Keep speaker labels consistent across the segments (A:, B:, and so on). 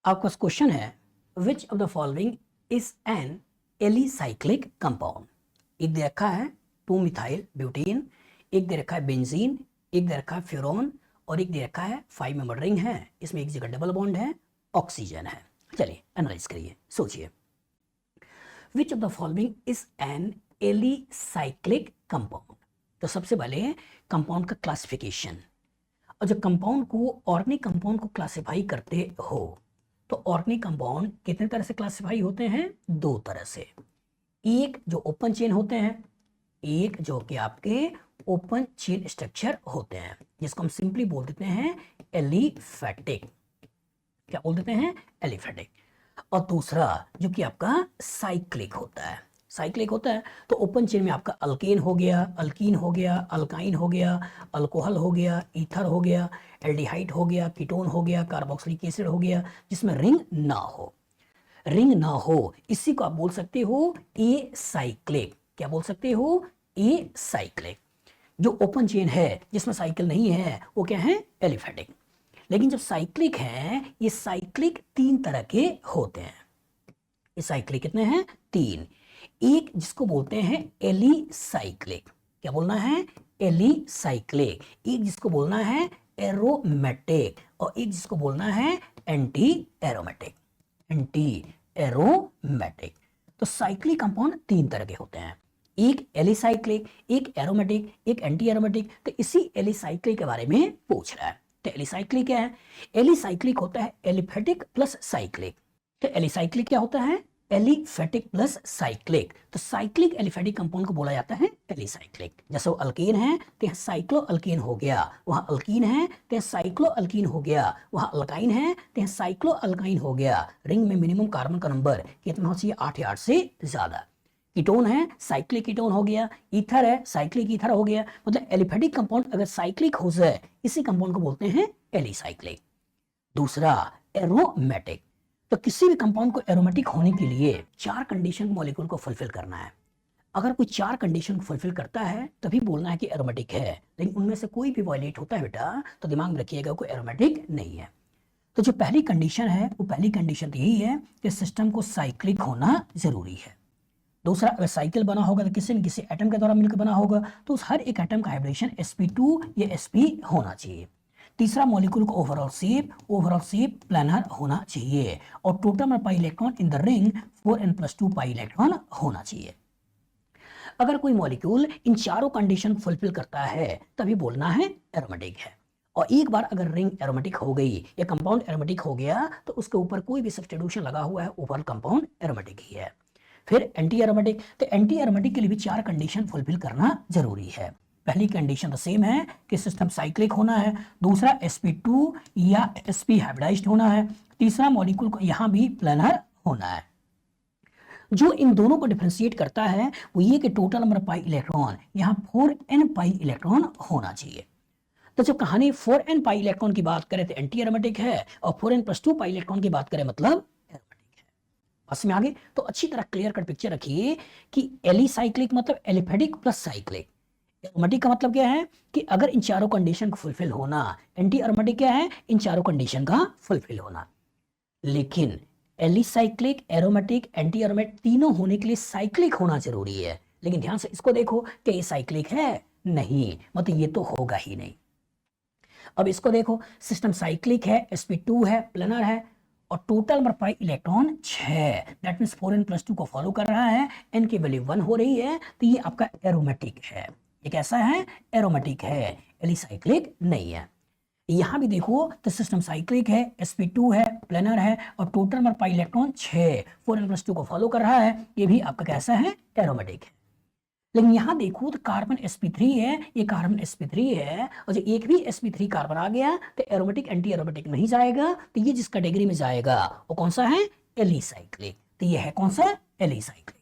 A: आपका क्वेश्चन है which of the following is an alicyclic compound. एक दे रखा है 2 मिथाइल ब्यूटीन, एक दे रखा है बेंजीन, एक दे रखा है फ्यूरोन और एक दे रखा है 5 मेंबर रिंग है। इसमें एक जगह डबल बॉन्ड है, ऑक्सीजन है। चलिए एनालाइज करिए, सोचिए which of the following is an alicyclic compound. तो सबसे पहले कंपाउंड का क्लासिफिकेशन, और जब कंपाउंड को ऑर्गेनिक कंपाउंड को क्लासिफाई करते हो तो ऑर्गेनिक कंपाउंड कितने तरह से क्लासिफाई होते हैं? 2 तरह से। एक जो ओपन चेन होते हैं, एक जो कि आपके ओपन चेन स्ट्रक्चर होते हैं, जिसको हम सिंपली बोल देते हैं एलिफेटिक। क्या बोल देते हैं? एलिफेटिक। और दूसरा जो कि आपका साइक्लिक होता है। साइक्लिक होता है तो ओपन चेन में आपका अल्केन हो गया, अल्कीन हो गया, अल्काइन हो गया, अल्कोहल हो गया, ईथर हो गया, एल्डिहाइड हो गया, कीटोन हो गया, कार्बोक्सिलिक एसिड हो गया, जिसमें रिंग ना हो। रिंग ना हो इसी को आप बोल सकते हो ए साइक्लिक। क्या बोल सकते हो? A cyclic. जो ओपन चेन है जिसमें साइकिल नहीं है वो क्या है? एलिफेटिक। लेकिन जब साइक्लिक है, ये साइक्लिक 3 तरह के होते हैं। ये साइक्लिक कितने हैं? 3। एक जिसको बोलते हैं एलिसाइक्लिक। क्या बोलना है? एलिसाइक्लिक। एक जिसको बोलना है एरोमेटिक और एक जिसको बोलना है एंटी एरोमेटिक। Anti aromatic. तो साइक्लिक कंपाउंड 3 तरह के होते हैं, एक एलिसाइक्लिक, एक एरोमेटिक, एक एंटी एरोमेटिक। तो इसी एलिसाइक्लिक के बारे में पूछ रहा है। तो एलिसाइक्लिक क्या है? एलिसाइक्लिक होता है एलिफेटिक प्लस साइक्लिक। तो एलिसाइक्लिक क्या होता है? Aliphatic plus cyclic. तो साइक्लिक एलिफेटिक कंपाउंड को बोला जाता है एलिसाइक्लिक। जैसे वो अल्केन है तो यहाँ साइक्लो अल्केन हो गया, वहां अल्कीन है तो यहाँ साइक्लो अल्कीन हो गया, वहां अल्काइन है तो यहाँ साइक्लो अल्काइन हो गया। रिंग में मिनिमम कार्बन का नंबर कितना होना चाहिए? 8 या 8 से ज्यादा। कीटोन है, साइक्लिक कीटोन हो गया। ईथर है, साइक्लिक ईथर हो गया। मतलब एलिफेटिक कंपाउंड अगर साइक्लिक हो जाए इसी कंपाउंड को बोलते हैं एलिसाइक्लिक। दूसरा एरोमेटिक। तो किसी भी कंपाउंड को एरोमेटिक होने के लिए 4 कंडीशन मॉलिक्यूल को फुलफिल करना है। अगर कोई 4 कंडीशन को फुलफिल करता है तभी बोलना है कि एरोमेटिक है। लेकिन उनमें से कोई भी वायलेट होता है बेटा तो दिमाग में रखिएगा कोई एरोमेटिक नहीं है। तो जो पहली कंडीशन है वो पहली कंडीशन यही है कि सिस्टम को साइक्लिक होना जरूरी है। दूसरा, अगर साइकिल बना होगा तो किसी न किसी एटम के द्वारा मिलकर बना होगा, तो उस हर एक एटम का हाइब्रिडेशन sp2 या sp होना चाहिए। तीसरा, मॉलिक्यूल का ओवरऑल शेप प्लानर होना चाहिए और total number pi electron in the ring 4n+2 pi electron होना चाहिए। अगर कोई मॉलिक्यूल इन चारों कंडीशन को फुलफिल करता है तभी बोलना है एरोमेटिक है। और एक बार अगर रिंग एरोमेटिक हो गई या कंपाउंड एरोमेटिक हो गया तो उसके ऊपर कोई भी सब्स्टिट्यूशन लगा हुआ है, ओवरऑल कंपाउंड एरोमेटिक ही है। फिर एंटी एरोमेटिक। तो एंटी एरोमेटिक के लिए भी 4 कंडीशन फुलफिल करना जरूरी है। पहली कंडीशन तो सेम है कि सिस्टम साइक्लिक होना है। दूसरा, sp2 या sp हाइब्रिडाइज्ड होना है। तीसरा, मॉलिक्यूल को यहां भी प्लानर होना है। जो इन दोनों को डिफरेंशिएट करता है वो ये कि टोटल नंबर पाई इलेक्ट्रॉन यहां 4n पाई इलेक्ट्रॉन होना चाहिए। तो जब कहानी 4n पाई इलेक्ट्रॉन की बात करें तो एंटी एरोमेटिक है और 4n+2 पाई इलेक्ट्रॉन की बात करें मतलब एरोमेटिक है। बस में आगे तो अच्छी तरह क्लियर कट पिक्चर रखिए कि एलिसाइक्लिक मतलब एलिफेटिक प्लस साइक्लिक। एरोमेटिक का मतलब क्या है कि अगर इन चारों कंडीशन को फुलफिल होना। एंटी एरोमेटिक क्या है? इन चारों कंडीशन का फुलफिल होना। लेकिन एलिसाइक्लिक, एरोमेटिक, एंटी एरोमेटिक तीनों होने के लिए साइक्लिक होना जरूरी है। लेकिन ध्यान से इसको देखो कि ये साइक्लिक है? नहीं, मतलब ये तो होगा ही नहीं। अब इसको देखो, सिस्टम साइक्लिक है, sp2 है, प्लानर है और total number pi electron 6। That means 4n+2 को फॉलो कर रहा है, n की वैल्यू 1 हो रही है, तो ये आपका एरोमेटिक है। ये कैसा है? एरोमेटिक है, एलिसाइक्लिक नहीं है। यहां भी देखो तो सिस्टम साइक्लिक है, sp2 है, प्लानर है और total number pi electron 6, 4n+2 को फॉलो कर रहा है। ये भी आपका कैसा है? एरोमेटिक है। लेकिन यहां देखो तो कार्बन sp3 है, ये कार्बन sp3 है और जो एक भी sp3 कार्बन आ गया तो एरोमेटिक एंटी एरोमेटिक नहीं जाएगा। तो ये जिस कैटेगरी में जाएगा वो कौन सा है? एलिसाइक्लिक। तो ये है कौन सा? एलिसाइक्लिक।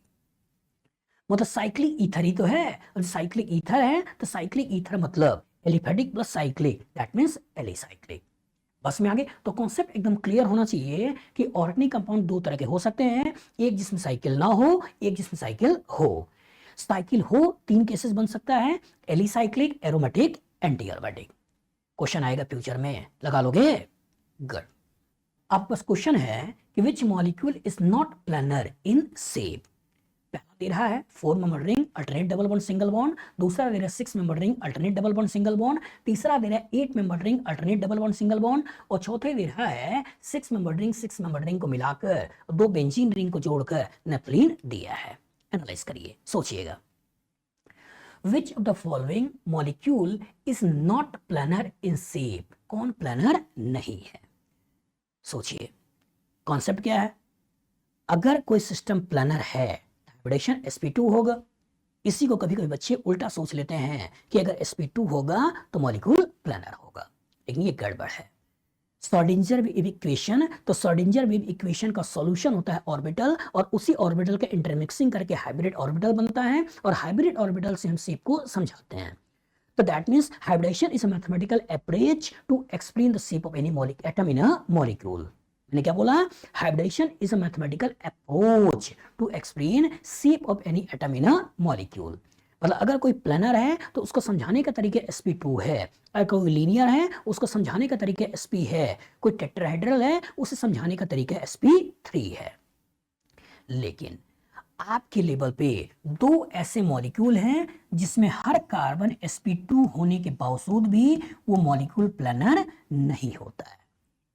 A: मतलब साइक्लिक ईथर ही तो है और साइक्लिक ईथर है तो साइक्लिक ईथर मतलब aliphatic plus cyclic, that means alicyclic. बस में आगे तो कॉन्सेप्ट एकदम क्लियर होना चाहिए कि ऑर्गेनिक कंपाउंड 2 तरह के हो सकते हैं, एक जिसमें साइकिल ना हो, एक जिसमें साइकिल हो। साइकिल हो 3 केसेस बन सकता है, alicyclic, aromatic, anti aromatic. Question आएगा फ्यूचर में, लगा लोगे? गुड। आपके पास क्वेश्चन है कि which molecule is not planar in shape. पहला दे रहा है 4 member ring alternate double bond single bond, दूसरा दे रहा है 6 member ring alternate double bond single bond, तीसरा दे रहा है 8 member ring alternate double bond single bond, और चौथे दे रहा है 6 मेंबर रिंग को मिलाकर 2 बेंजीन रिंग को जोड़कर नेप्थलीन दिया है। एनालाइज करिए, सोचिएगा। Which of the following molecule is not planar in shape? कौन प्लानर नहीं है? सोचिए, कॉन्सेप्ट क्या है? अगर कोई सिस्टम प्लानर है, हाइब्रिडेशन sp2 होगा। इसी को कभी कभी बच्चे उल्टा सोच लेते हैं कि अगर sp2 होगा तो मॉलिक्यूल प्लानर होगा, लेकिन ये गड़बड़ है। श्रोडिंगर वेव इक्वेशन, तो श्रोडिंगर वेव इक्वेशन का सॉल्यूशन होता है ऑर्बिटल, और उसी ऑर्बिटल का इंटरमिक्सिंग करके हाइब्रिड ऑर्बिटल बनता है, और हाइब्रिड ऑर्बिटल से हम शेप को समझाते हैं। तो that means hybridization is a mathematical approach to explain the shape of any atom in a molecule. मैंने क्या बोला? Hybridization is a mathematical approach to explain shape of any atom in a molecule. मतलब अगर कोई planner है तो उसको समझाने का तरीका sp2 है, अगर कोई लीनियर है उसको समझाने का तरीका sp है, कोई टेट्राहेड्रल है उसे समझाने का तरीका sp3 है। लेकिन आपके लेवल पे 2 ऐसे मॉलिक्यूल हैं जिसमें हर कार्बन sp2 होने के बावजूद भी वो मॉलिक्यूल प्लानर नहीं होता है।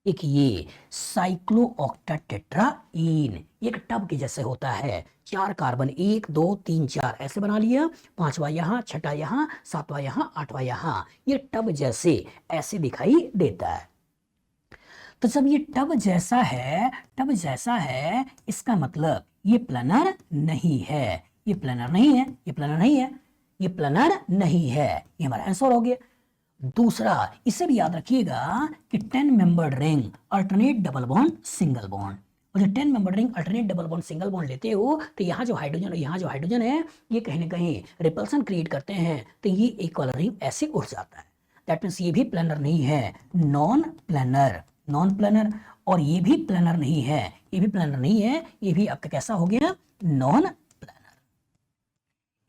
A: एक ये साइक्लोऑक्टाटेट्राईन, एक टब के जैसे होता है, 4 कार्बन 1 2 3 4 ऐसे बना लिया, 5वां यहाँ, 6ठा यहाँ, 7वां यहाँ, 8वां यहाँ, ये टब जैसे ऐसे दिखाई देता है। तो जब ये टब जैसा है इसका मतलब ये प्लानर नहीं है, ये प्लानर नहीं है, ये प्लानर नहीं है, ये प्लानर नहीं है, ये हमारा आंसर हो गया। दूसरा, इसे भी याद रखिएगा कि 10 membered ring alternate double bond single bond, और जो 10 membered ring alternate double bond single bond लेते हो तो यहाँ जो हाइड्रोजन और यहाँ जो हाइड्रोजन है ये कहीं ना कहीं रिपल्सन क्रिएट करते हैं, तो ये एक वाला रिंग ऐसे उठ जाता है। दैट मीन्स ये भी प्लानर नहीं है, नॉन प्लानर, और ये भी प्लानर नहीं है, ये भी प्लानर नहीं है, ये भी आपका कैसा हो गया? नॉन।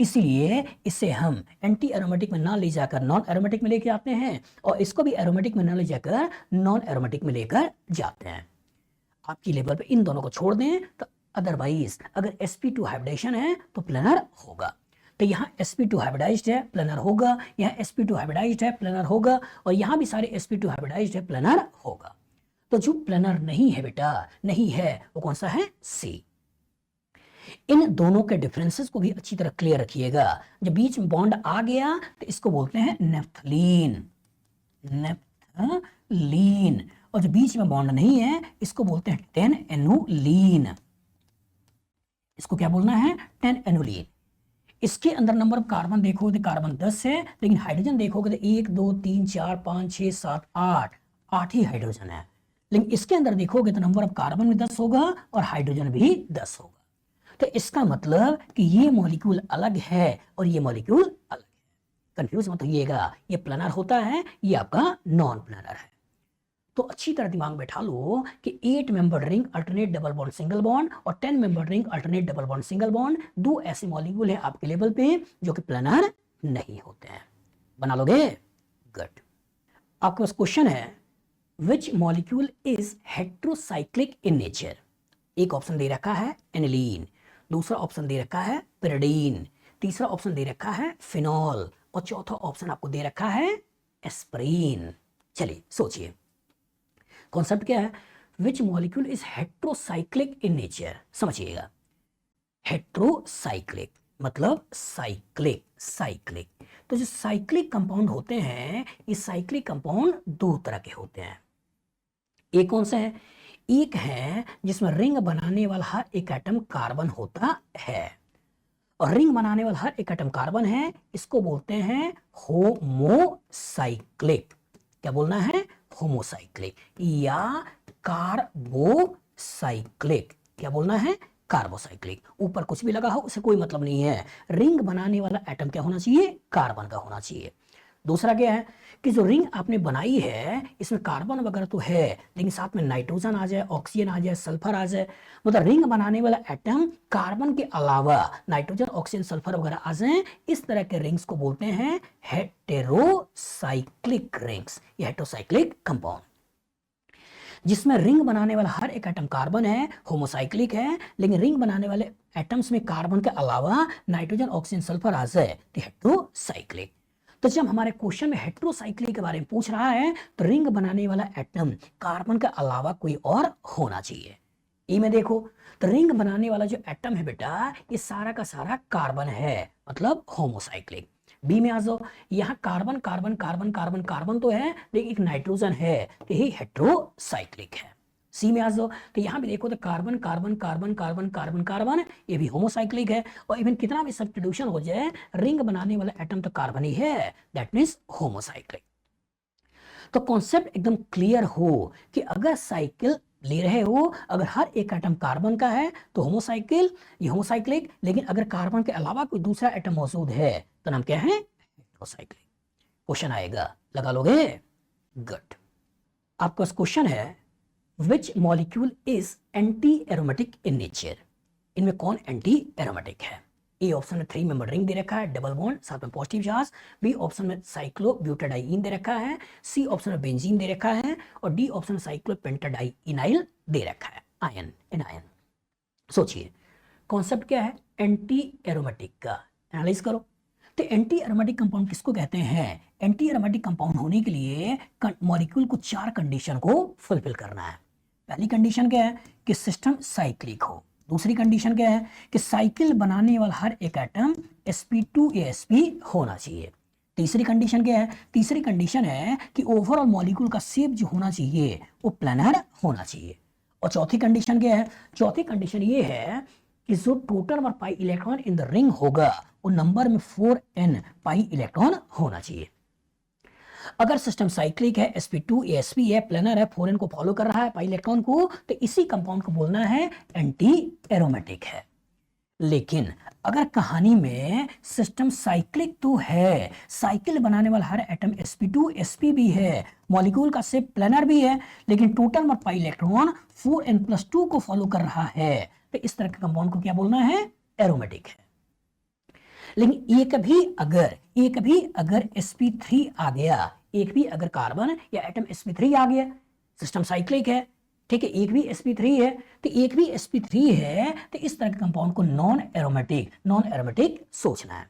A: इसलिए इसे हम एंटी एरोमेटिक में ना ले जाकर नॉन एरोमेटिक में लेकर आते हैं, और इसको भी एरोमेटिक में ना ले जाकर नॉन एरोमेटिक में लेकर जाते हैं। आपकी लेवल पे इन दोनों को छोड़ दें तो अदरवाइज अगर sp2 हाइब्रिडेशन है तो प्लानर होगा। तो यहाँ sp2 हाइब्रिडाइज्ड है, प्लानर होगा, यहाँ sp2 हाइब्रिडाइज्ड है, प्लानर होगा, और यहाँ भी सारे sp2 हाइब्रिडाइज्ड है, प्लानर होगा। तो जो प्लानर नहीं है बेटा, नहीं है, वो कौन सा है? C। इन दोनों के डिफरेंसेस को भी अच्छी तरह क्लियर रखिएगा। जब बीच में बॉन्ड आ गया तो इसको बोलते हैं नेफ्थलीन, और जब बीच में बॉन्ड नहीं है इसको बोलते हैं 10-एनुलीन। इसको क्या बोलना है? 10-एनुलीन। इसके अंदर नंबर ऑफ कार्बन देखोगे तो कार्बन 10 है, लेकिन हाइड्रोजन देखोगे तो 1 2 3 4 5 6 7 8 ही हाइड्रोजन है। लेकिन इसके अंदर देखोगे तो नंबर ऑफ कार्बन भी 10 होगा और हाइड्रोजन भी 10 होगा। तो इसका मतलब कि ये मॉलिक्यूल अलग है और ये मॉलिक्यूल अलग है। कंफ्यूज मत होइएगा, ये प्लानर होता है, ये आपका नॉन प्लानर है। तो अच्छी तरह दिमाग में बैठा लो कि 8 member ring alternate double bond single bond और 10 member ring alternate double bond single bond, 2 ऐसे मॉलिक्यूल है आपके लेवल पे जो कि प्लानर नहीं होते हैं। बना लोगे? गुड। आपके पास क्वेश्चन है, विच molecule is heterocyclic in nature. एक ऑप्शन दे रखा है एनिलीन, दूसरा ऑप्शन दे रखा है पिरिडीन, तीसरा ऑप्शन दे रखा है फिनॉल, और चौथा ऑप्शन आपको दे रखा है एस्पिरिन। चलिए सोचिए, कॉन्सेप्ट क्या है? विच molecule is heterocyclic in nature. समझिएगा, हेट्रोसाइक्लिक मतलब साइक्लिक। तो जो साइक्लिक कंपाउंड होते हैं, ये साइक्लिक कंपाउंड 2 तरह के होते हैं। एक कौन सा है? एक है जिसमें रिंग बनाने वाला हर एक एटम कार्बन होता है, और रिंग बनाने वाला हर एक एटम कार्बन है, इसको बोलते हैं होमोसाइक्लिक। क्या बोलना है? होमोसाइक्लिक या कार्बोसाइक्लिक। क्या बोलना है? कार्बोसाइक्लिक। ऊपर कुछ भी लगा हो उसे कोई मतलब नहीं है, रिंग बनाने वाला एटम क्या होना चाहिए? कार्बन का होना चाहिए। दूसरा क्या है कि जो रिंग आपने बनाई है इसमें कार्बन वगैरह तो है, लेकिन साथ में नाइट्रोजन आ जाए, ऑक्सीजन आ जाए, सल्फर आ जाए, मतलब रिंग बनाने वाला एटम कार्बन के अलावा नाइट्रोजन, ऑक्सीजन, सल्फर वगैरह आ जाए, इस तरह के रिंग्स को बोलते हैं हेटेरोसाइक्लिक रिंग्स या हेटेरोसाइक्लिक कंपाउंड। जिसमें रिंग बनाने वाला हर एक एटम कार्बन है, होमोसाइक्लिक है, लेकिन रिंग बनाने वाले एटम्स में कार्बन के अलावा नाइट्रोजन, ऑक्सीजन, सल्फर आ जाए तो हेट्रोसाइक्लिक। तो जब हमारे क्वेश्चन में हेट्रोसाइक्लिक के बारे में पूछ रहा है तो रिंग बनाने वाला एटम कार्बन के अलावा कोई और होना चाहिए। ई में देखो तो रिंग बनाने वाला जो एटम है बेटा ये सारा का सारा कार्बन है, मतलब होमोसाइक्लिक। बी में आ जाओ, यहाँ carbon carbon carbon carbon carbon तो है लेकिन एक नाइट्रोजन है तो यही हेट्रोसाइक्लिक है। सी में आ जाओ तो यहाँ भी देखो तो carbon carbon carbon carbon carbon carbon ये भी होमोसाइक्लिक है, और इवन कितना भी सब्स्टिट्यूशन हो जाए रिंग बनाने वाला एटम तो कार्बन ही है, दैट मीन्स होमोसाइक्लिक। तो कॉन्सेप्ट एकदम क्लियर हो कि अगर साइकिल ले रहे हो, अगर हर एक एटम कार्बन का है तो होमोसाइकिल, ये होमोसाइक्लिक, लेकिन अगर कार्बन के अलावा कोई दूसरा एटम मौजूद है तो नाम क्या है, हेट्रोसाइक्लिक। क्वेश्चन आएगा, लगा लोगे? गुड। आपका क्वेश्चन है विच molecule is anti aromatic in nature. इनमें कौन एंटी एरोमेटिक है? ए ऑप्शन में 3 मेंबर रिंग दे रखा है, डबल बॉन्ड साथ में पॉजिटिव चार्ज। बी ऑप्शन में साइक्लोब्यूटाडाइइन दे रखा है। सी ऑप्शन में बेंजीन दे रखा है, और डी ऑप्शन में साइक्लोपेंटाडाइइनाइल दे रखा है, आयन, एनायन। सोचिए कॉन्सेप्ट क्या है एंटी एरोमेटिक का, एनालाइज करो। तो एंटी एरोमेटिक कंपाउंड किसको कहते हैं? एंटी एरोमेटिक कंपाउंड होने के लिए मॉलिक्यूल को 4 कंडीशन को फुलफिल करना है। पहली कंडीशन क्या है कि सिस्टम साइक्लिक हो। दूसरी कंडीशन क्या है कि साइकिल बनाने वाला हर एक एटम sp2 या sp होना चाहिए। तीसरी कंडीशन क्या है? तीसरी कंडीशन है कि ओवरऑल मॉलिक्यूल का शेप जो होना चाहिए वो प्लेनर होना चाहिए। और चौथी कंडीशन क्या है? चौथी कंडीशन ये है कि जो total number pi electron in the ring होगा वो नंबर में 4n पाई इलेक्ट्रॉन होना चाहिए। अगर सिस्टम साइक्लिक है, sp2 या sp है, प्लेनर है, 4n को फॉलो कर रहा है पाई इलेक्ट्रॉन को, तो इसी कंपाउंड को बोलना है एंटी एरोमेटिक है। लेकिन अगर कहानी में सिस्टम साइक्लिक तो है, साइकिल बनाने वाला हर एटम sp2 sp भी है, मॉलिक्यूल का शेप प्लेनर भी है, लेकिन total number pi electron 4n+2 को फॉलो कर रहा है, तो इस तरह के कंपाउंड को क्या बोलना है? एरोमेटिक है। लेकिन एक भी अगर sp3 आ गया, एक भी अगर कार्बन या एटम sp3 आ गया, सिस्टम साइक्लिक है, ठीक है, एक भी sp3 है, तो एक भी sp3 है तो इस तरह के कंपाउंड को नॉन एरोमेटिक सोचना है।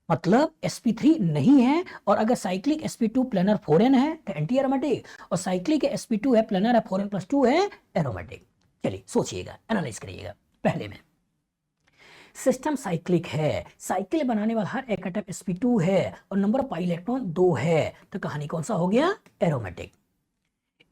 A: मतलब sp3 नहीं है, और अगर साइक्लिक sp2 प्लेनर 4n है तो एंटी एरोमेटिक, और साइक्लिक sp2 है प्लेनर है 4n+2 है एरोमेटिक। चलिए सोचिएगा, एनालाइज करिएगा। पहले में सिस्टम साइक्लिक है, साइकिल बनाने वाला हर एक एटम sp2 है और नंबर ऑफ पाई इलेक्ट्रॉन 2 है, तो कहानी कौन सा हो गया? एरोमेटिक।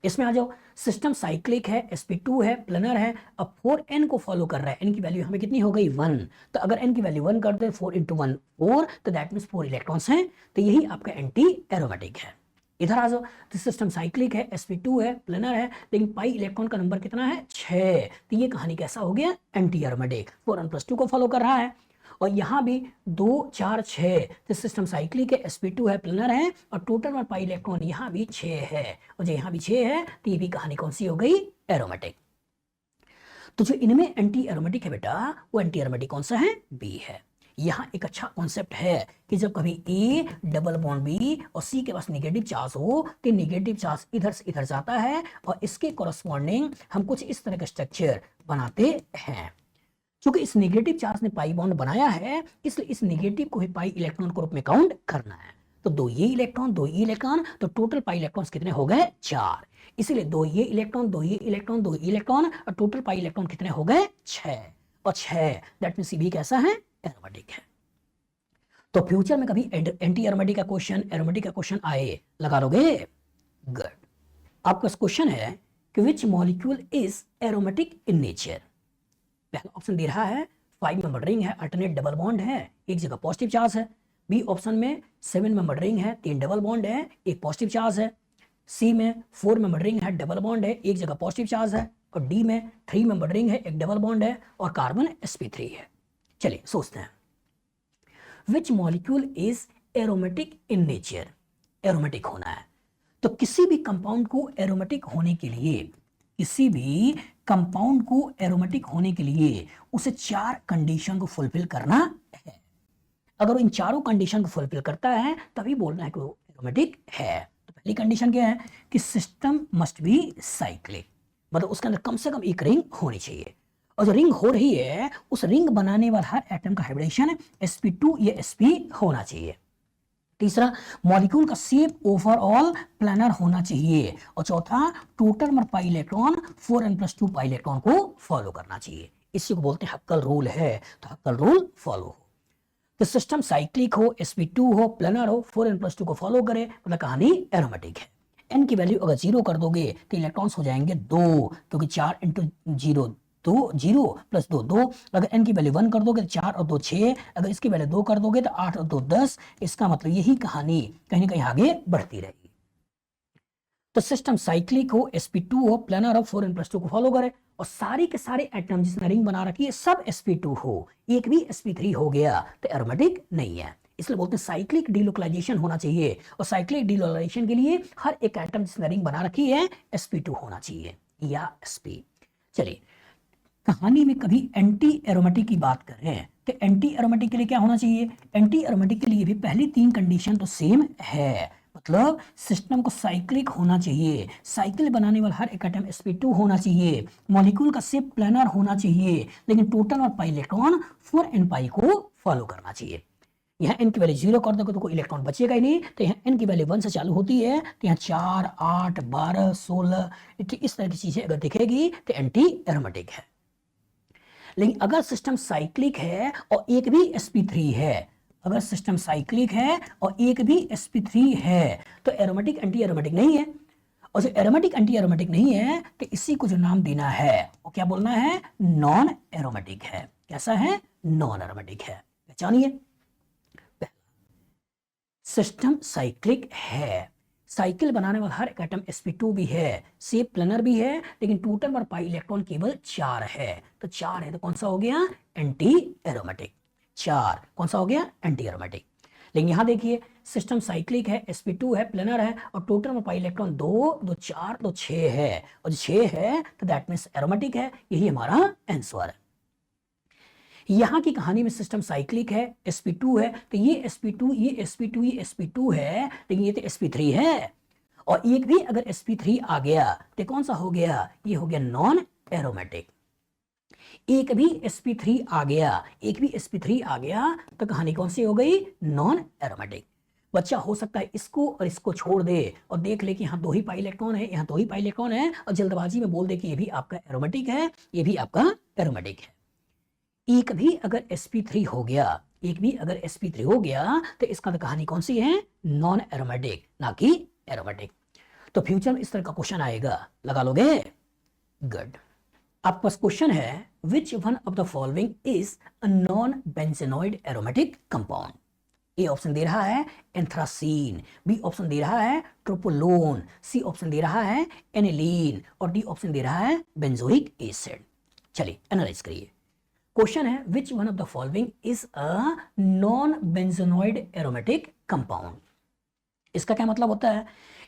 A: इसमें आ जाओ, सिस्टम साइक्लिक है, sp2 है, प्लेनर है, अब 4n को फॉलो कर रहा है, n की वैल्यू हमें कितनी हो गई 1, तो अगर n की वैल्यू 1 कर दे 4 × 1 4, तो दैट मीन्स 4 इलेक्ट्रॉन्स हैं, तो यही आपका एंटी एरोमेटिक है। इधर आ जाओ, तो सिस्टम साइक्लिक है, sp2 है, प्लेनर है, लेकिन पाई इलेक्ट्रॉन का नंबर कितना है 6, तो ये कहानी कैसा हो गया? एंटी एरोमेटिक, 4n+2 को फॉलो कर रहा है। और यहाँ भी 2 4 6, तो सिस्टम साइक्लिक है, sp2 है, प्लेनर है, और टोटल नंबर पाई इलेक्ट्रॉन यहाँ भी 6 है, और जो यहाँ भी 6 है तो ये भी कहानी कौन सी हो गई? एरोमेटिक। तो जो इनमें एंटी एरोमेटिक है बेटा, वो एंटी एरोमेटिक कौन सा है? बी है। यहाँ एक अच्छा कॉन्सेप्ट है कि जब कभी ए डबल बॉन्ड बी और सी के पास नेगेटिव चार्ज हो तो नेगेटिव चार्ज इधर से इधर जाता है, और इसके कॉरस्पॉन्डिंग हम कुछ इस तरह का स्ट्रक्चर बनाते हैं। क्योंकि इस नेगेटिव चार्ज ने पाई बॉन्ड बनाया है, इसलिए इस नेगेटिव को ही पाई इलेक्ट्रॉन के रूप में काउंट करना है। तो 2 ये इलेक्ट्रॉन, तो टोटल पाई इलेक्ट्रॉन्स कितने हो गए? 4। इसीलिए 2 ये इलेक्ट्रॉन, 2 ये इलेक्ट्रॉन, 2 ये इलेक्ट्रॉन, और टोटल पाई इलेक्ट्रॉन कितने हो गए? 6। और 6 दैट मींस भी कैसा है? एरोमेटिक है। तो फ्यूचर में कभी एंटी एरोमेटिक का क्वेश्चन, एरोमेटिक का क्वेश्चन आए, लगा लोगे? गुड। आपका क्वेश्चन है कि which molecule is aromatic in nature. पहला ऑप्शन दे रहा है 5 मेंबर रिंग है, अल्टरनेट डबल बॉन्ड है, एक जगह पॉजिटिव चार्ज है। बी ऑप्शन में 7 मेंबर रिंग है, 3 डबल बॉन्ड है, एक पॉजिटिव चार्ज है। सी में 4 मेंबर रिंग है, डबल बॉन्ड है, एक जगह पॉजिटिव चार्ज है। और डी में 3 मेंबर रिंग है, एक डबल बॉन्ड है, और कार्बन sp3 है। चलिए सोचते हैं, विच molecule is aromatic in nature. Aromatic होना है तो किसी भी कंपाउंड को एरोमेटिक होने के लिए, उसे 4 कंडीशन को फुलफिल करना है। अगर वो इन चारों कंडीशन को फुलफिल करता है तभी बोलना है कि वो एरोमेटिक है। तो पहली कंडीशन क्या है कि सिस्टम मस्ट बी साइक्लिक, मतलब उसके अंदर कम से कम एक रिंग होनी चाहिए, और जो रिंग हो रही है उस रिंग बनाने वाला हर एटम का हाइब्रिडेशन sp2 या sp होना चाहिए। तीसरा, मॉलिक्यूल का शेप ओवरऑल प्लानर होना चाहिए, और चौथा, total number pi electron 4n+2 pi electron को फॉलो करना चाहिए। इसी को बोलते हैं हक्कल रूल है, तो हक्कल रूल फॉलो हो। तो सिस्टम साइक्लिक हो, sp2 हो, प्लानर हो, 4n+2 को फॉलो करे, मतलब कहानी एरोमेटिक है। n की वैल्यू अगर 0 कर दोगे तो इलेक्ट्रॉन्स हो जाएंगे 2, क्योंकि 4 × 0 2, 0 + 2 2। अगर n की वैल्यू 1 कर दोगे तो 4 और 2 6, अगर इसकी वैल्यू 2 कर दोगे तो 8 और 2 10। इसका मतलब यही कहानी कहीं ना कहीं आगे बढ़ती रहेगी। तो सिस्टम साइक्लिक हो, sp2 हो, प्लानर हो, 4n+2 को फॉलो करे, और सारे के सारे एटम जिसने रिंग बना रखी है सब sp2 हो, एक भी sp3 हो गया तो एरोमेटिक नहीं है। इसलिए बोलते हैं साइक्लिक डिलोकलाइजेशन होना चाहिए, और साइक्लिक डिलोकलाइजेशन के लिए हर एक एटम जिसने रिंग बना रखी है sp2 होना चाहिए या sp। चलिए, कहानी में कभी एंटी एरोमेटिक की बात करें तो एंटी एरोमेटिक के लिए क्या होना चाहिए? एंटी एरोमेटिक के लिए भी पहली 3 कंडीशन तो सेम है, मतलब सिस्टम को साइक्लिक होना चाहिए, साइकिल बनाने वाला हर एक एटम sp2 होना चाहिए, मॉलिक्यूल का शेप प्लानर होना चाहिए, लेकिन टोटल और पाई इलेक्ट्रॉन 4n पाई को फॉलो करना चाहिए। यहाँ n की वैल्यू 0 कर दोगे तो कोई इलेक्ट्रॉन बचेगा ही नहीं, तो यहाँ n की वैल्यू 1 से चालू होती है, तो यहाँ 4 8 12 16 इस तरह की चीजें अगर दिखेगी तो एंटी एरोमेटिक है। लेकिन अगर सिस्टम साइक्लिक है और एक भी sp3 है, अगर सिस्टम साइक्लिक है और एक भी sp3 है तो एरोमेटिक एंटी एरोमेटिक नहीं है, और जो एरोमेटिक एंटी एरोमेटिक नहीं है तो इसी को जो नाम देना है वो क्या बोलना है? नॉन एरोमेटिक है। कैसा है? नॉन एरोमेटिक है। पहचानिए, सिस्टम साइक्लिक है, साइकिल बनाने वाला हर एक एटम sp2 भी है, शेप प्लानर भी है, लेकिन टोटल और पाई इलेक्ट्रॉन केवल 4 है, तो 4 है तो कौन सा हो गया? Anti aromatic. 4 कौन सा हो गया? Anti aromatic. लेकिन यहां देखिए सिस्टम साइक्लिक है, sp2 है, प्लानर है, और टोटल में पाई इलेक्ट्रॉन 2 2 4 तो 6 है, और जो 6 है तो दैट मींस एरोमेटिक है। यही हमारा आंसर है। यहां की कहानी में सिस्टम साइक्लिक है, sp2 है, तो ये sp2 ये sp2 ये sp2 है, लेकिन ये तो sp3 है, और एक भी अगर sp3 आ गया तो कौन सा हो गया? ये हो गया नॉन एरोमेटिक। एक भी sp3 आ गया, एक भी sp3 आ गया तो कहानी कौन सी हो गई? Non aromatic. बच्चा हो सकता है इसको और इसको छोड़ दे और देख ले कि यहाँ 2 ही पाई इलेक्ट्रॉन है, यहाँ 2 ही पाई इलेक्ट्रॉन है, और जल्दबाजी में बोल दे कि ये भी आपका एरोमेटिक है, ये भी आपका एरोमेटिक है। एक भी अगर sp3 हो गया, एक भी अगर sp3 हो गया तो इसका तो कहानी कौन सी है? नॉन एरोमेटिक, ना कि एरोमेटिक। तो फ्यूचर में इस तरह का क्वेश्चन आएगा, लगा लोगे? गुड। आपके पास क्वेश्चन है, which one of the following is a non benzenoid aromatic compound? A option दे रहा है एंथ्रासीन, बी ऑप्शन दे रहा है ट्रोपोलोन, सी ऑप्शन दे रहा है एनिलीन, और डी ऑप्शन दे रहा है बेंजोइक एसिड। चलिए एनालाइज करिए। क्वेश्चन है, which one of the following is a non benzenoid aromatic compound? इसका क्या मतलब होता है?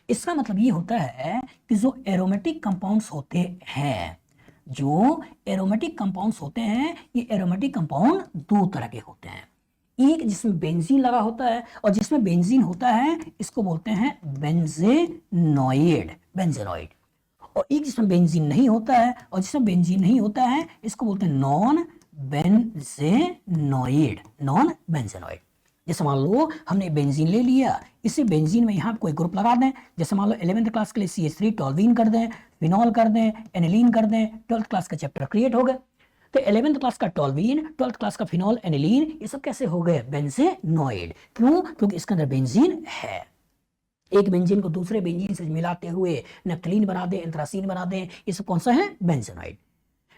A: इसका मतलब ये होता है कि जो एरोमेटिक कंपाउंड्स होते हैं, जो एरोमेटिक कंपाउंड्स होते हैं, ये एरोमेटिक कंपाउंड 2 तरह के होते हैं। एक जिसमें बेंजीन लगा होता है, और जिसमें बेंजीन होता है इसको बोलते हैं बेंजेनॉइड, बेंजेनॉइड, और एक जिसमें बेंजीन नहीं होता है, और जिसमें बेंजीन नहीं होता है इसको बोलते हैं नॉन बेंजेनॉइड, नॉन बेंजेनॉइड। जैसे मान लो हमने बेंजीन ले लिया, इसी बेंजीन में यहाँ कोई ग्रुप लगा दें, जैसे मान लो 11th क्लास के लिए CH3 टॉल्वीन कर दें, फिनॉल कर दें, एनिलीन कर दें, 12th क्लास का चैप्टर क्रिएट हो गए। तो 11th क्लास का टॉल्वीन, 12th क्लास का फिनॉल, एनिलीन, ये सब कैसे हो गए? बेंजेनॉइड। क्यों? क्योंकि इसके अंदर बेंजीन है। एक बेंजीन को दूसरे बेंजीन से मिलाते हुए नैप्थलीन बना दें, एंथ्रासीन बना दें, ये सब कौन सा है? बेंजेनॉइड।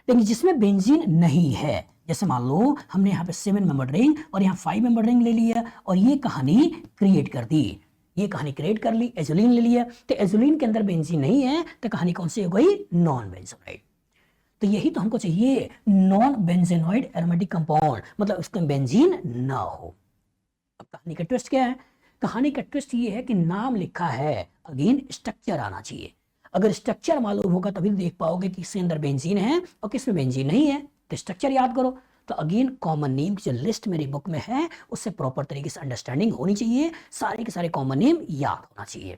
A: लेकिन जिसमें बेंजीन नहीं है, जैसे मान लो हमने यहाँ पे 7 मेंबर रिंग और यहाँ 5 मेंबर रिंग ले लिया और ये कहानी क्रिएट कर दी, ये कहानी क्रिएट कर ली, एजुलिन ले लिया, तो एजुलिन के अंदर बेंजीन नहीं है तो कहानी कौन सी हो गई? Non benzenoid. तो यही तो हमको चाहिए, नॉन बेंजेनॉइड एरोमेटिक कंपाउंड, मतलब उसका बेंजीन ना हो। अब कहानी का ट्विस्ट क्या है? कहानी का ट्विस्ट ये है कि नाम लिखा है, अगेन स्ट्रक्चर आना चाहिए। अगर स्ट्रक्चर मालूम होगा तभी देख पाओगे कि किसके अंदर बेंजीन है और किसमें बेंजीन नहीं है, तो स्ट्रक्चर याद करो। तो अगेन कॉमन नेम की जो लिस्ट मेरी बुक में है उससे प्रॉपर तरीके से अंडरस्टैंडिंग होनी चाहिए, सारे के सारे कॉमन नेम याद होना चाहिए।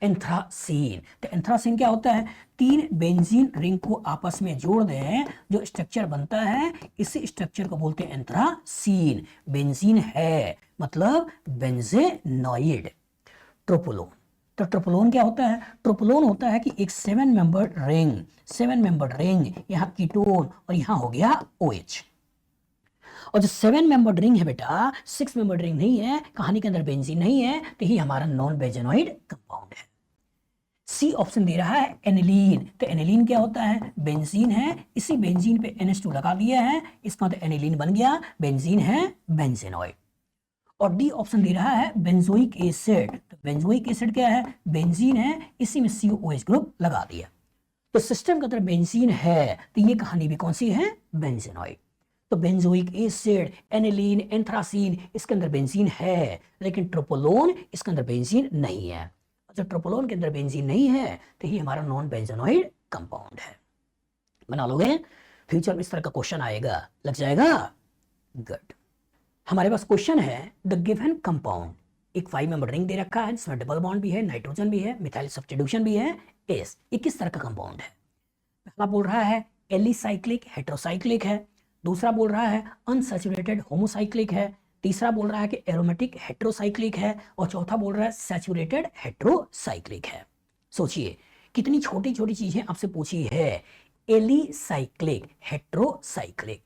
A: एंथ्रासीन। तो एंथ्रासीन क्या होता है? 3 बेंजीन रिंग को आपस में जोड़ दें, जो स्ट्रक्चर बनता है इसी स्ट्रक्चर को बोलते हैं एंथ्रासीन। बेंजीन है मतलब बेंजेनॉइड। ट्रोपोलोन, तो ट्रोपोलोन क्या होता है? ट्रोपोलोन होता है कि एक 7 मेंबर्ड रिंग, यहाँ कीटोन और यहाँ हो गया OH। और जो 7 मेंबर्ड रिंग है बेटा, 6 मेंबर्ड रिंग नहीं है, कहानी के अंदर बेंजीन नहीं है, तो ये हमारा नॉन बेंजेनॉइड कंपाउंड है। सी ऑप्शन दे रहा है एनिलीन। तो एनिलीन क्या होता है? बेंजीन है, इसी बेंजीन पे NH2 लगा दिया है, इसका मतलब एनिलीन बन गया, बेंजीन है बेंजेनॉइड। और डी ऑप्शन दे रहा है बेंजोइक एसिड। तो बेंजोइक एसिड क्या है? बेंजीन है, इसी में COOH ग्रुप लगा दिया। तो सिस्टम के अंदर बेंजीन है, तो ये कहानी भी कौन सी है? बेंजेनॉइड। तो बेंजोइक एसिड, एनिलीन, एंथ्रासीन, इसके अंदर बेंजीन है, लेकिन ट्रोपोलोन इसके अंदर बेंजीन नहीं है। जब ट्रोपोलोन के अंदर बेंजीन नहीं है तो ये हमारा नॉन बेंजेनॉइड कंपाउंड है। बना लोगे? फ्यूचर में इस तरह का क्वेश्चन आएगा, लग जाएगा? गुड। हमारे पास क्वेश्चन है द गिवन कंपाउंड, एक 5 मेंबर रिंग दे रखा है जिसमें डबल बॉन्ड भी है, नाइट्रोजन भी है, मिथाइल सब्स्टिट्यूशन भी है, एस। ये किस तरह का कंपाउंड है? पहला बोल रहा है एलिसाइक्लिक हेट्रोसाइक्लिक है, दूसरा बोल रहा है अनसैचुरेटेड होमोसाइक्लिक है, तीसरा बोल रहा है कि एरोमेटिक हेट्रोसाइक्लिक है, और चौथा बोल रहा है सैचुरेटेड हेट्रोसाइक्लिक है। सोचिए कितनी छोटी छोटी चीजें आपसे पूछी है। Alicyclic heterocyclic,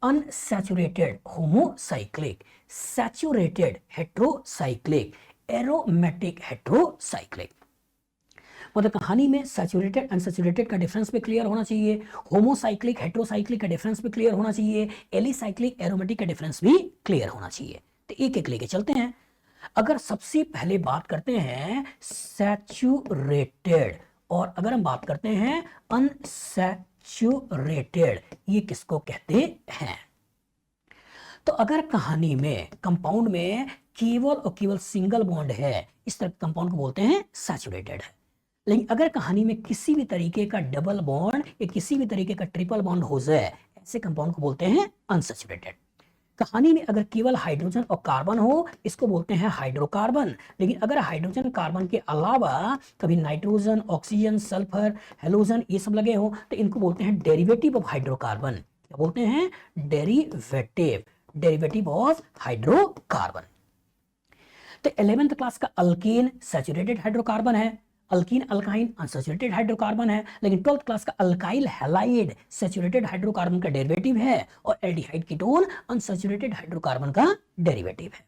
A: unsaturated homocyclic, saturated heterocyclic, aromatic heterocyclic. मतलब कहानी में सैचुरेटेड अनसैचुरेटेड का डिफरेंस भी क्लियर होना चाहिए, होमोसाइक्लिक हेट्रोसाइक्लिक का डिफरेंस भी क्लियर होना चाहिए, एलिसाइक्लिक एरोमेटिक का डिफरेंस भी क्लियर होना चाहिए। तो एक एक लेके चलते हैं। अगर सबसे पहले बात करते हैं सैचुरेटेड, और अगर हम बात करते हैं अनसैचुरेटेड, ये किसको कहते हैं? तो अगर कहानी में कंपाउंड में केवल और केवल सिंगल बॉन्ड है, इस तरह कंपाउंड को बोलते हैं सैचुरेटेड है। लेकिन अगर कहानी में किसी भी तरीके का डबल बॉन्ड या किसी भी तरीके का ट्रिपल बॉन्ड हो जाए, ऐसे कंपाउंड को बोलते हैं अनसैचुरेटेड। कहानी में अगर केवल हाइड्रोजन और कार्बन हो, इसको बोलते हैं हाइड्रोकार्बन। लेकिन अगर हाइड्रोजन कार्बन के अलावा कभी नाइट्रोजन, ऑक्सीजन, सल्फर, हेलोजन ये सब लगे हो, तो इनको बोलते हैं डेरिवेटिव ऑफ हाइड्रोकार्बन। क्या बोलते हैं? Derivative of hydrocarbon. तो 11th क्लास का अल्केन सैचुरेटेड हाइड्रोकार्बन है, अल्कीन अल्काइन अनसैचुरेटेड हाइड्रोकार्बन है, लेकिन 12th क्लास का अल्काइल हैलाइड सैचुरेटेड हाइड्रोकार्बन का डेरिवेटिव है, और एल्डिहाइड कीटोन अनसैचुरेटेड हाइड्रोकार्बन का डेरिवेटिव है।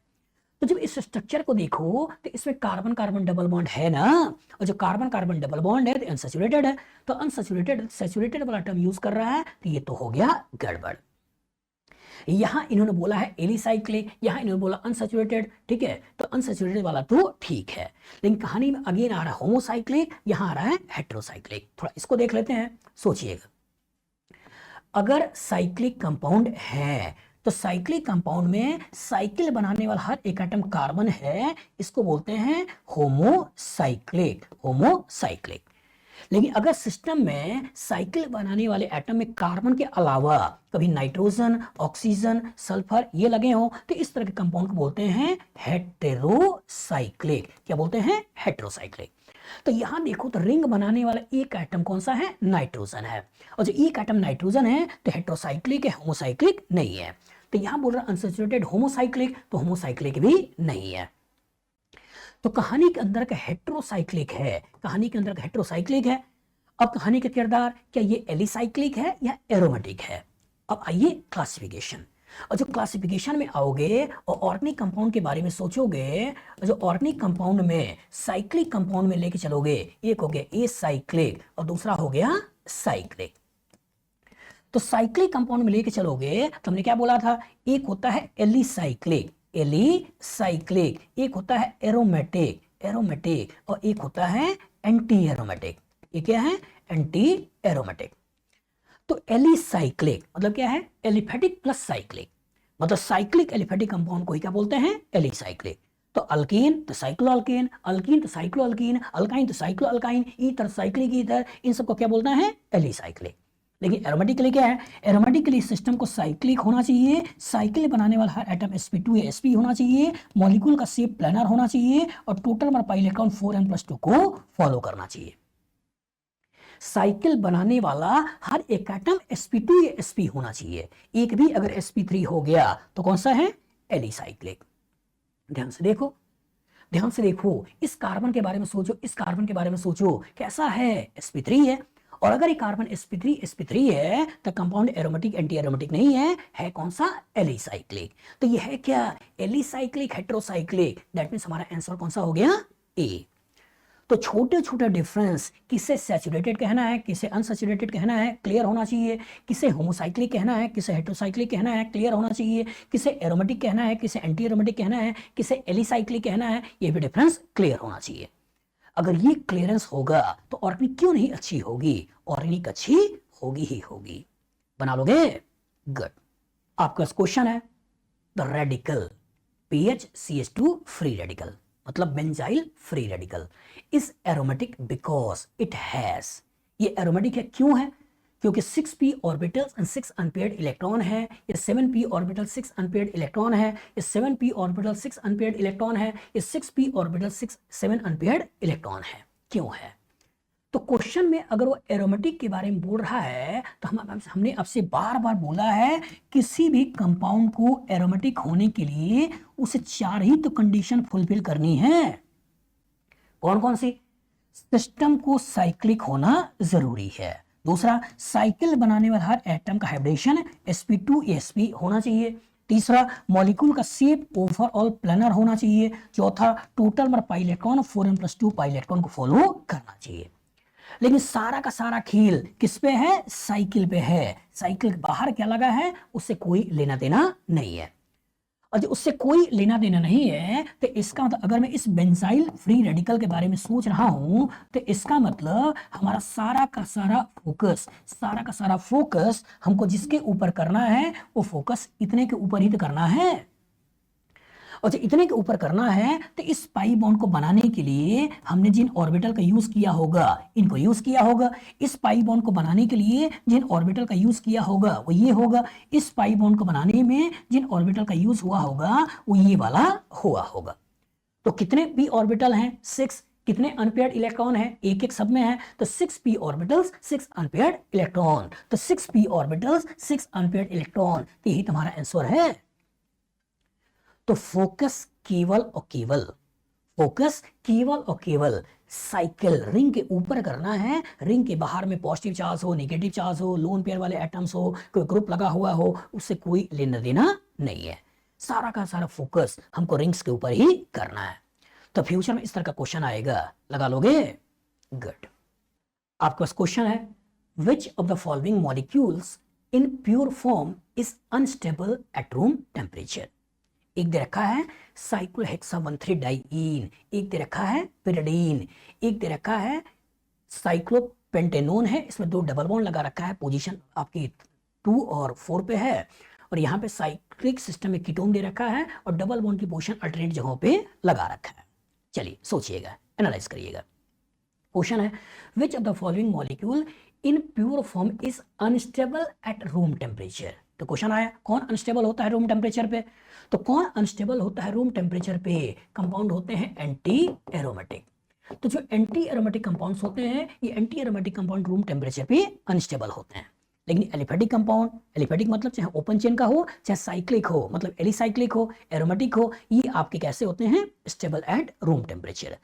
A: तो जब इस स्ट्रक्चर को देखो तो इसमें कार्बन कार्बन डबल बॉन्ड है ना, और जो कार्बन कार्बन डबल बॉन्ड है तो अनसैचुरेटेड है, तो अनसैचुरेटेड सैचुरेटेड वाला टर्म यूज कर रहा है, तो ये तो हो गया गड़बड़। यहां इन्होंने बोला है एलिसाइक्लिक, यहां इन्होंने बोला अनसैचुरेटेड, ठीक है, तो अनसैचुरेटेड वाला तो ठीक है, लेकिन कहानी में अगेन आ रहा है होमोसाइक्लिक, यहां आ रहा है हेट्रोसाइक्लिक। थोड़ा इसको देख लेते हैं, सोचिएगा। अगर साइक्लिक कंपाउंड है तो साइक्लिक कंपाउंड में साइकिल बनाने वाला हर एक एटम कार्बन है, इसको बोलते हैं होमोसाइक्लिक। लेकिन अगर सिस्टम में साइकिल बनाने वाले एटम में कार्बन के अलावा कभी नाइट्रोजन, ऑक्सीजन, सल्फर ये लगे हो, तो इस तरह के कंपाउंड को बोलते हैं हेटेरोसाइक्लिक। क्या बोलते हैं? हेटेरोसाइक्लिक। तो यहां देखो तो रिंग बनाने वाला एक एटम कौन सा है? नाइट्रोजन है, और जो एक एटम नाइट्रोजन है तो हेटेरोसाइक्लिक है, होमोसाइक्लिक नहीं है। तो यहां बोल रहा अनसैचुरेटेड होमोसाइक्लिक, तो होमोसाइक्लिक भी नहीं है। तो कहानी के अंदर का हेट्रोसाइक्लिक है, कहानी के अंदर का हेट्रोसाइक्लिक है। अब कहानी का किरदार, क्या ये एलिसाइक्लिक है या एरोमेटिक है? अब आइए क्लासिफिकेशन, और जो क्लासिफिकेशन में आओगे और ऑर्गेनिक कंपाउंड के बारे में सोचोगे, जो ऑर्गेनिक कंपाउंड में साइक्लिक कंपाउंड में लेके चलोगे, एक हो गया एसाइक्लिक और दूसरा हो गया साइक्लिक। तो साइक्लिक कंपाउंड में लेके चलोगे तो हमने क्या बोला था? एक होता है एलिसाइक्लिक, एक होता है एरोमेटिक, और एक होता है एंटी एरोमेटिक। ये क्या है? Anti aromatic. तो एलिसाइक्लिक मतलब क्या है? एलिफेटिक प्लस साइक्लिक, मतलब साइक्लिक एलिफेटिक कंपाउंड को ही क्या बोलते हैं? एलिसाइक्लिक। तो अल्कीन तो साइक्लोअल्कीन, अल्कीन तो साइक्लोअल्कीन, अल्काइन तो साइक्लोअल्काइन, ईथर साइक्लिक ईथर, इन सबको क्या बोलना है? एलिसाइक्लिक। लेकिन एरोमेटिक के लिए क्या है, एरोमेटिक के लिए सिस्टम को साइक्लिक होना चाहिए, साइकिल बनाने वाला हर एटम sp2 या sp होना चाहिए, मॉलिक्यूल का शेप प्लानर होना चाहिए और total number pi electron 4n+2 को फॉलो करना चाहिए। साइकिल बनाने वाला हर एक एटम sp2 या sp होना चाहिए, एक भी अगर sp3 हो गया तो कौन सा है, एलिसाइक्लिक। ध्यान से देखो, ध्यान से देखो, इस कार्बन के बारे में सोचो, इस कार्बन के बारे में सोचो, कैसा है, sp3 है। और अगर ये कार्बन sp3 है तो कंपाउंड एरोमेटिक एंटी एरोमेटिक नहीं है कौन सा, एलिसाइक्लिक। तो ये है क्या, एलिसाइक्लिक हेटेरोसाइक्लिक, दैट मींस हमारा आंसर कौन सा हो गया, ए। तो छोटे छोटे डिफरेंस, किसे सैचुरेटेड कहना है, किसे अनसैचुरेटेड कहना है, क्लियर होना चाहिए, किसे होमोसाइक्लिक कहना है, किसे हेटेरोसाइक्लिक कहना है, क्लियर होना चाहिए, किसे एरोमेटिक कहना है, किसे एंटी एरोमेटिक कहना है, किसे एलिसाइक्लिक कहना है, ये भी डिफरेंस क्लियर होना चाहिए। अगर ये क्लियरेंस होगा तो ऑर्गेनिक क्यों नहीं अच्छी होगी, ऑर्गेनिक अच्छी होगी ही होगी। बना लोगे, गुड। आपका क्वेश्चन है, the radical PHCH2 free radical मतलब benzyl free radical is aromatic because it has, ये एरोमेटिक है क्यों है, क्योंकि 6p orbitals and 6 unpaired electron है, ये 7p ऑर्बिटल 6 अनपेयर्ड इलेक्ट्रॉन है, ये 7p ऑर्बिटल 6 अनपेयर्ड इलेक्ट्रॉन है, ये 6p ऑर्बिटल 7 अनपेयर्ड इलेक्ट्रॉन है, क्यों है। तो क्वेश्चन में अगर वो एरोमेटिक के बारे में बोल रहा है तो हमने आपसे बार बार बोला है, किसी भी कंपाउंड को एरोमेटिक होने के लिए उसे 4 ही तो कंडीशन फुलफिल करनी है। कौन कौन सी, सिस्टम को साइक्लिक होना जरूरी है, दूसरा नंबर बनाने वाला हर एटम का हाइब्रिडेशन sp2 sp होना चाहिए, तीसरा मॉलिक्यूल का शेप ओवरऑल प्लानर होना चाहिए, चौथा total number pi electron 4n+2 pi electron को फॉलो करना चाहिए। लेकिन सारा का सारा खेल किस पे है, साइकिल पे है, साइकिल के बाहर क्या लगा है, उससे कोई लेना देना नहीं है। और जो उससे कोई लेना देना नहीं है तो इसका मतलब, अगर मैं इस बेंजाइल फ्री रेडिकल के बारे में सोच रहा हूं तो इसका मतलब हमारा सारा का सारा फोकस हमको जिसके ऊपर करना है वो फोकस इतने के ऊपर ही तो करना है। और जब इतने के ऊपर करना है तो इस पाई बॉन्ड को बनाने के लिए हमने जिन ऑर्बिटल का यूज किया होगा, इनको यूज किया होगा। इस पाई बॉन्ड को बनाने के लिए जिन ऑर्बिटल का यूज किया होगा वो ये होगा। इस पाई बॉन्ड को बनाने में जिन ऑर्बिटल का यूज हुआ होगा वो ये वाला हुआ होगा। तो कितने p ऑर्बिटल हैं, 6, कितने अनपेयर्ड इलेक्ट्रॉन है, एक एक सब में है, तो 6p ऑर्बिटल्स 6 अनपेयर्ड इलेक्ट्रॉन, तो 6p ऑर्बिटल्स 6 अनपेयर्ड इलेक्ट्रॉन, यही तुम्हारा आंसर है। तो फोकस केवल और केवल साइकिल रिंग के ऊपर करना है, रिंग के बाहर में पॉजिटिव चार्ज हो, नेगेटिव चार्ज हो, लोन पेयर वाले एटम्स हो, कोई ग्रुप लगा हुआ हो, उससे कोई लेना देना नहीं है। सारा का सारा फोकस हमको रिंग्स के ऊपर ही करना है। तो फ्यूचर में इस तरह का क्वेश्चन आएगा, लगा लोगे, गुड। आपके पास क्वेश्चन है, which of the following molecules in pure form is unstable at room temperature. एक दे रखा है साइक्लोहेक्सावन-3-डाइईन, एक दे रखा है पिरिडीन, एक दे रखा है साइक्लोपेंटेनोन है, इसमें 2 डबल बॉन्ड लगा रखा है, पोजीशन आपकी 2 और 4 पे है, और यहाँ पे साइक्लिक सिस्टम में कीटोन दे रखा है और डबल बॉन्ड की पोजीशन अल्टरनेट जगहों पे लगा रखा है। चलिए सोचिएगा, एनालाइज करिएगा। क्वेश्चन है, which of the following molecule in pure form is unstable at room temperature. तो क्वेश्चन आया, कौन अनस्टेबल होता है रूम टेम्परेचर पे, तो कौन अनस्टेबल होता है रूम टेम्परेचर पे, कंपाउंड होते हैं एंटी एरोमेटिक। तो जो एंटी एरोमेटिक कंपाउंड्स होते हैं, ये anti aromatic compound room temperature पे अनस्टेबल होते हैं। लेकिन एलिफेटिक कंपाउंड, एलिफेटिक मतलब चाहे ओपन चेन का हो, चाहे साइक्लिक हो, मतलब एलिसाइक्लिक हो, एरोमेटिक हो, ये आपके कैसे होते हैं, स्टेबल एट रूम टेम्परेचर।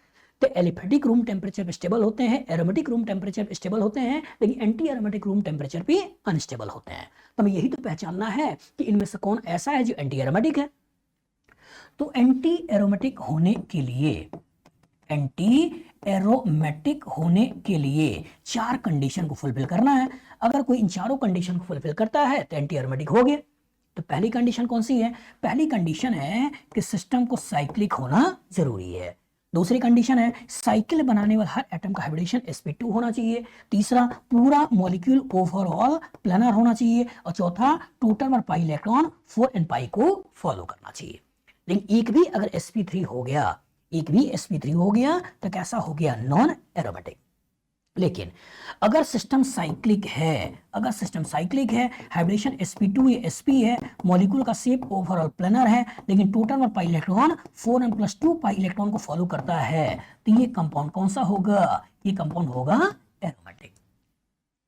A: तो एलिफेटिक रूम टेम्परेचर पे स्टेबल होते हैं, एरोमेटिक रूम टेम्परेचर पे स्टेबल होते हैं, लेकिन एंटी एरोमेटिक रूम टेम्परेचर पे अनस्टेबल होते हैं। तो हमें यही तो पहचानना है कि इनमें से कौन ऐसा है जो एंटी एरोमेटिक है। तो एंटी एरोमेटिक होने के लिए 4 कंडीशन को फुलफिल करना है। अगर कोई इन चारों कंडीशन को फुलफिल करता है तो एंटी एरोमेटिक हो गया। तो पहली कंडीशन कौन सी है, पहली कंडीशन है कि सिस्टम को साइक्लिक होना जरूरी है। दूसरी कंडीशन है साइकिल बनाने वाला हर एटम का हाइब्रिडेशन sp2 होना चाहिए। तीसरा, पूरा मॉलिक्यूल ओवरऑल प्लानर होना चाहिए। और चौथा, total number pi electron 4n पाई को फॉलो करना चाहिए। लेकिन एक भी अगर sp3 हो गया, तो कैसा हो गया, नॉन एरोमेटिक। लेकिन अगर सिस्टम साइक्लिक है, हाइब्रिडेशन sp2 या sp है, मॉलिक्यूल का शेप ओवरऑल प्लेनर है, लेकिन total number pi electron 4n+2 pi electron को फॉलो करता है, तो ये कंपाउंड कौन सा होगा? ये कंपाउंड होगा एरोमेटिक।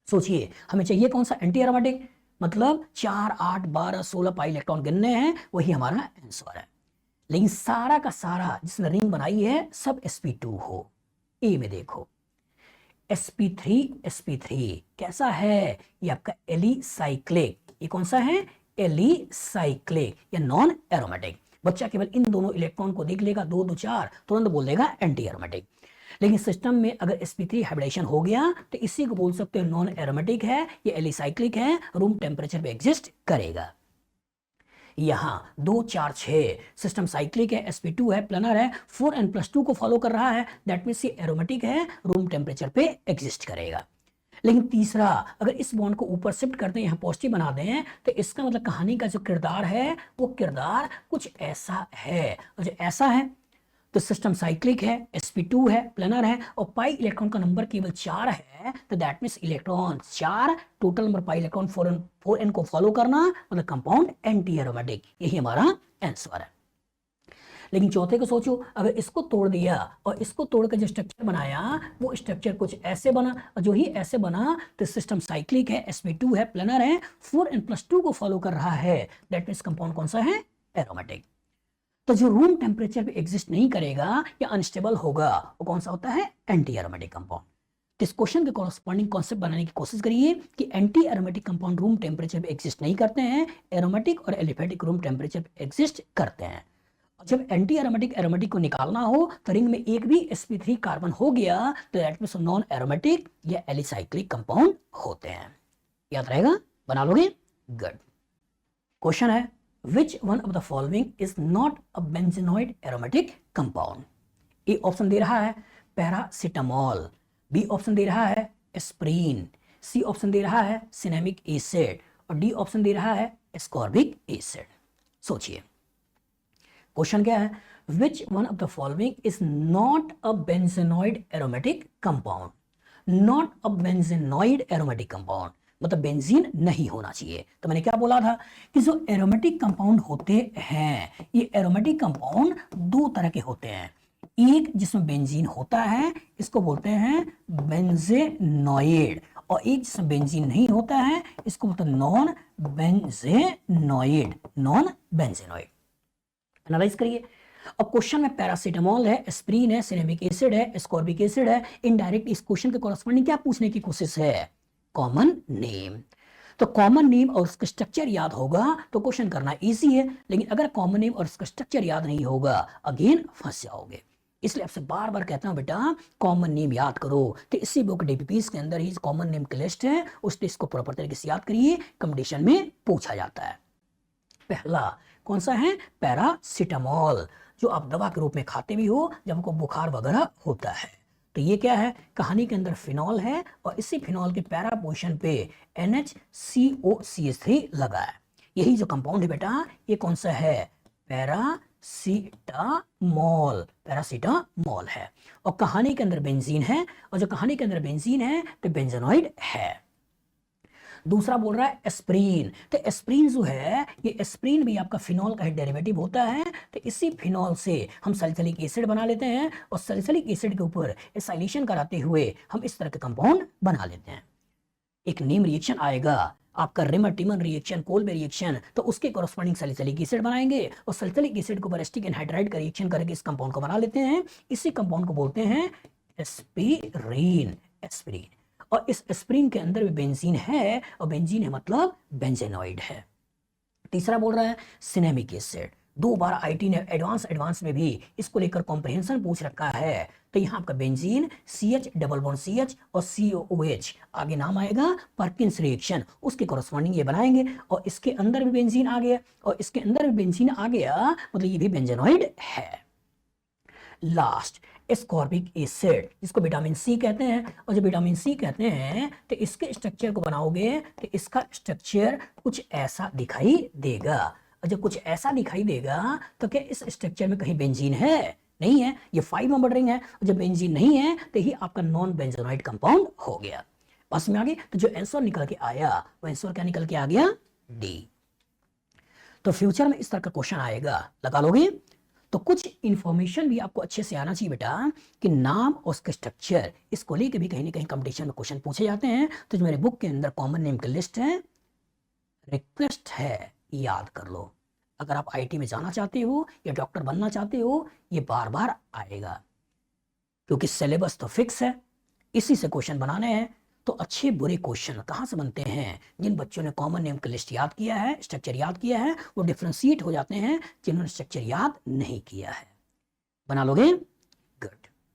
A: सोचिए, हमें चाहिए कौन सा? एंटी एरोमेटिक, मतलब 4, 8, 12, 16 पाई इलेक्ट्रॉन गिनने हैं, वही हमारा आंसर है। लेकिन सारा का सारा जिसने रिंग बनाई है सब sp2 हो। ए में देखो sp3 कैसा है? ये आपका एलिसाइक्लिक। ये कौन सा है? एलिसाइक्लिक या नॉन एरोमेटिक। बच्चा केवल इन दोनों इलेक्ट्रॉन को देख लेगा, 2, 2, 4, तुरंत बोल देगा एंटी एरोमेटिक। लेकिन सिस्टम में अगर sp3 हाइब्रिडेशन हो गया तो इसी को बोल सकते हो नॉन एरोमेटिक है, ये एलिसाइक्लिक है, रूम टेम्परेचर पे एग्जिस्ट करेगा। यहां 2, 4, 6 सिस्टम साइक्लिक है, sp2 है, प्लेनर है, 4n+2 को फॉलो कर रहा है, दैट मीन्स ये एरोमेटिक है, रूम टेम्परेचर पे एग्जिस्ट करेगा। लेकिन तीसरा, अगर इस बॉन्ड को ऊपर शिफ्ट करते हैं, यहां पॉजिटिव बना दें, तो इसका मतलब कहानी का जो किरदार है वो किरदार कुछ ऐसा है। और जो ऐसा है तो सिस्टम साइक्लिक है, sp2 है, प्लेनर है, और पाई इलेक्ट्रॉन का नंबर केवल 4 है, तो that means electron 4, total number pi electron 4n को फॉलो करना, मतलब कंपाउंड एंटी एरोमेटिक। यही हमारा आंसर है। लेकिन चौथे को सोचो, अगर इसको तोड़ दिया और इसको तोड़कर जो स्ट्रक्चर बनाया वो स्ट्रक्चर कुछ ऐसे बना, और जो ही ऐसे बना तो सिस्टम साइक्लिक है, sp2 है, प्लेनर है, 4n+2 को फॉलो कर रहा है, दैट मीन्स कंपाउंड कौन सा है? एरोमेटिक। तो जो रूम टेम्परेचर पे एग्जिस्ट नहीं करेगा या अनस्टेबल होगा वो कौन सा होता है? Anti aromatic compound. तो इस क्वेश्चन के कॉरस्पॉन्डिंग कॉन्सेप्ट बनाने की कोशिश करिए कि anti aromatic compound room temperature पे एग्जिस्ट नहीं करते हैं, एरोमेटिक और एलिफेटिक रूम टेम्परेचर पे एग्जिस्ट करते हैं। और जब एंटी एरोमेटिक को निकालना हो तो रिंग में एक भी sp3 कार्बन हो गया तो दैट मींस नॉन एरोमेटिक या एलिसाइक्लिक कंपाउंड होते हैं। याद रहेगा? बना लोगे? गुड। क्वेश्चन है, which one of the following is not a benzenoid aromatic compound? A option दे रहा है पैरासिटामोल, बी ऑप्शन दे रहा है एस्प्रिन, सी ऑप्शन दे रहा है सिनेमिक एसिड, और डी ऑप्शन दे रहा है एस्कॉर्बिक एसिड। सोचिए, क्वेश्चन क्या है? which one of the following is not a benzenoid aromatic compound? not a benzenoid aromatic compound मतलब बेंजीन नहीं होना चाहिए। तो मैंने क्या बोला था कि जो एरोमेटिक कंपाउंड होते हैं, ये एरोमेटिक कंपाउंड दो तरह के होते हैं। एक जिसमें बेंजीन होता है, इसको बोलते हैं बेंजेनॉइड, और एक जिसमें बेंजीन नहीं होता है, इसको बोलते हैं नॉन बेंजेनॉइड। एनालाइज करिए। अब क्वेश्चन में पैरासिटामोल है, एस्प्रिन है, सिनेमिक एसिड है, एस्कॉर्बिक एसिड है। इनडायरेक्ट इस क्वेश्चन के कॉरस्पॉन्डिंग क्या पूछने की कोशिश है? Common name. तो कॉमन नेम और उसका स्ट्रक्चर याद होगा तो क्वेश्चन करना इजी है, लेकिन अगर कॉमन नेम और उसका स्ट्रक्चर याद नहीं होगा अगेन फंस जाओगे। इसलिए आपसे बार बार कहता हूं बेटा कॉमन नेम याद करो। तो इसी बुक डीपीपीस के अंदर ही कॉमन नेम की लिस्ट है, उस लिस्ट को प्रॉपर तरीके से याद करिए, कंपटीशन में पूछा जाता है। पहला कौन सा है? पैरासिटामोल, जो आप दवा के रूप में खाते भी हो जब आपको बुखार वगैरह होता है। तो ये क्या है? कहानी के अंदर फिनॉल है और इसी फिनॉल के पैरा पोजीशन पे NHCOCH3 लगा है। यही जो कंपाउंड है बेटा, ये कौन सा है? पैरासिटामोल है। और कहानी के अंदर बेंजीन है, और जो कहानी के अंदर बेंजीन है तो बेंजेनॉइड है। दूसरा बोल रहा है एस्प्रिन। तो एस्प्रिन जो है, ये एस्प्रिन भी आपका फिनॉल का डेरिवेटिव होता है। तो इसी फिनॉल से हम सैलिसिलिक एसिड बना लेते हैं, और सैलिसिलिक एसिड के ऊपर एसाइलेशन कराते हुए हम इस तरह के कंपाउंड बना लेते हैं। एक नेम रिएक्शन आएगा आपका रिमर-टिमर रिएक्शन, कोल्बे रिएक्शन, तो उसके कॉरस्पॉन्डिंग सैलिसिलिक एसिड बनाएंगे, और सैलिसिलिक एसिड को एस्टिक एनहाइड्राइड का रिएक्शन करके इस कंपाउंड को बना लेते हैं। इसी कंपाउंड को बोलते हैं एस्पिरिन। और इस एस्प्रिन के अंदर भी बेंजीन है, और बेंजीन है मतलब बेंजेनॉइड है। तीसरा बोल रहा है सिनेमिक एसिड। 2 बार आईटी ने एडवांस में भी इसको लेकर कॉम्प्रिहेंशन पूछ रखा है। तो यहाँ आपका benzene CH double bond CH और COOH, आगे नाम आएगा परकिंस रिएक्शन, उसके कॉरस्पॉन्डिंग ये बनाएंगे। और इसके अंदर भी बेंजीन आ गया, और इसके अंदर भी बेंजीन आ गया, मतलब ये भी बेंजेनॉइड है। लास्ट एस्कॉर्बिक एसिड, जिसको विटामिन सी कहते हैं, और जब विटामिन सी कहते हैं तो इसके स्ट्रक्चर को बनाओगे तो इसका स्ट्रक्चर कुछ ऐसा दिखाई देगा। और जब कुछ ऐसा दिखाई देगा तो क्या इस स्ट्रक्चर में कहीं बेंजीन है? नहीं है, ये 5 नंबर रिंग है। जब बेंजीन नहीं है तो ही आपका नॉन बेंजोनाइट कंपाउंड हो गया। बस में आ गई। तो जो आंसर निकल के आया वो आंसर क्या निकल के आ गया? डी। तो फ्यूचर में इस तरह का क्वेश्चन आएगा, लगा लोगे? तो कुछ इंफॉर्मेशन भी आपको अच्छे से आना चाहिए बेटा कि नाम और उसके स्ट्रक्चर, इसको लेके भी कहीं ना कहीं कंपटीशन में क्वेश्चन पूछे जाते हैं। तो जो मेरे बुक के अंदर कॉमन नेम की लिस्ट है, रिक्वेस्ट है याद कर लो। अगर आप आईटी में जाना चाहते हो या डॉक्टर बनना चाहते हो, ये बार बार आएगा क्योंकि सिलेबस तो फिक्स है, इसी से क्वेश्चन बनाने हैं। तो अच्छे बुरे क्वेश्चन कहाँ से बनते हैं? जिन बच्चों ने कॉमन नेम की लिस्ट याद किया है, स्ट्रक्चर याद किया है, वो डिफ्रेंशिएट हो जाते हैं जिन्होंने स्ट्रक्चर याद नहीं किया है। बना लोगे? गुड।